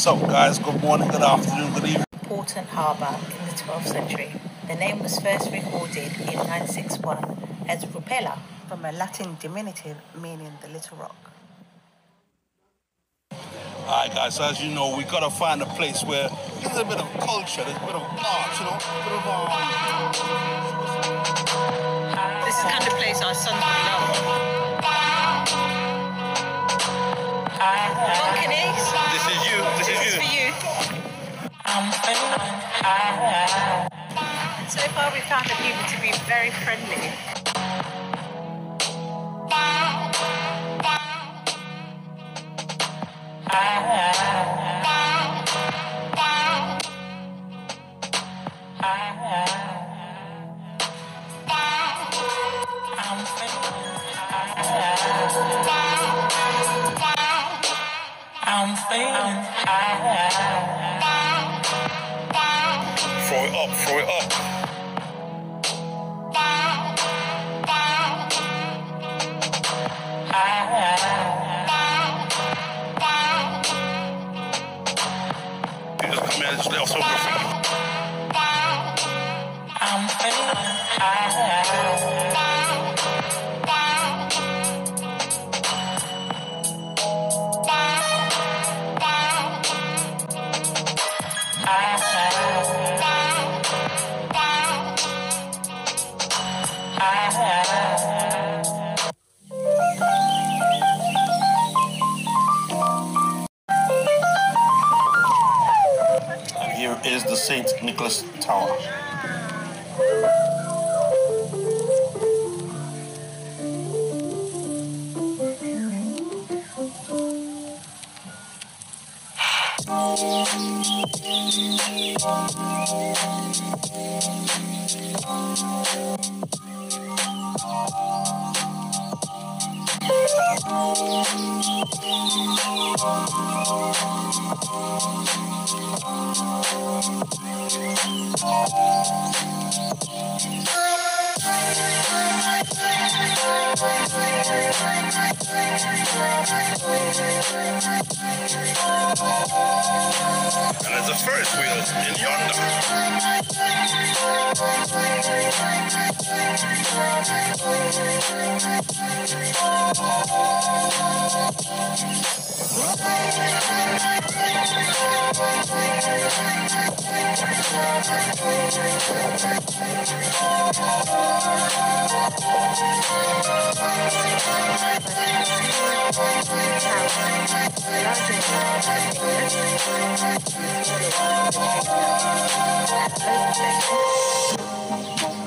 What's up, guys? Good morning, good afternoon, good evening. Important harbour in the 12th century. The name was first recorded in 961 as Rupella, from a Latin diminutive meaning the little rock. Alright, guys, so as you know, we gotta find a place where there's a bit of culture, there's a bit of art, you know, a bit of This is the kind of place our sons would love. Balconies. This is you. This is for you. So far we've found the people to be very friendly. throw it up, throw it up. You just come in and just let us over for you. I'm feeling Here is the St. Nicholas Tower. And there's a Ferris wheel in yonder.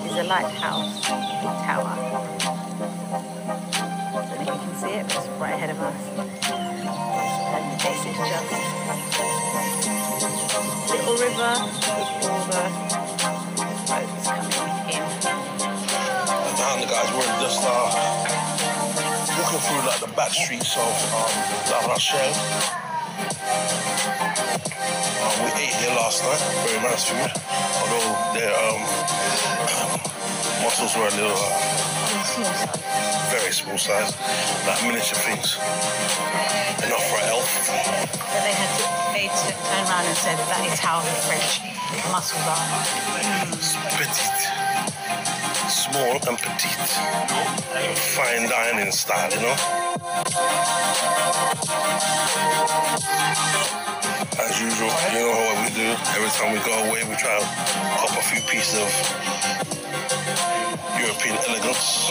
Is a lighthouse tower. I don't know if you can see it, but it's right ahead of us. And this is just a little river with all the boats coming in. And now the guys, we're just walking through like the back streets of La Rochelle. We ate here last night, very nice food. Although their mussels were a little very small size, like miniature things. Enough for an elf. But they turned around and said that is how the French mussels are. Petite. Small and petite. Fine dining style, you know? As usual, you know what we do. Every time we go away, we try to cop a few pieces of European elegance.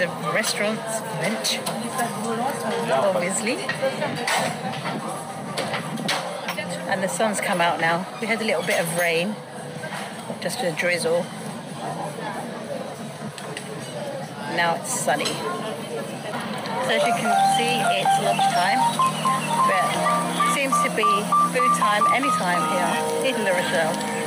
of restaurants, French, obviously. And the sun's come out now. We had a little bit of rain, just a drizzle. Now it's sunny. So as you can see, it's lunchtime, but it seems to be food time anytime here in La Rochelle.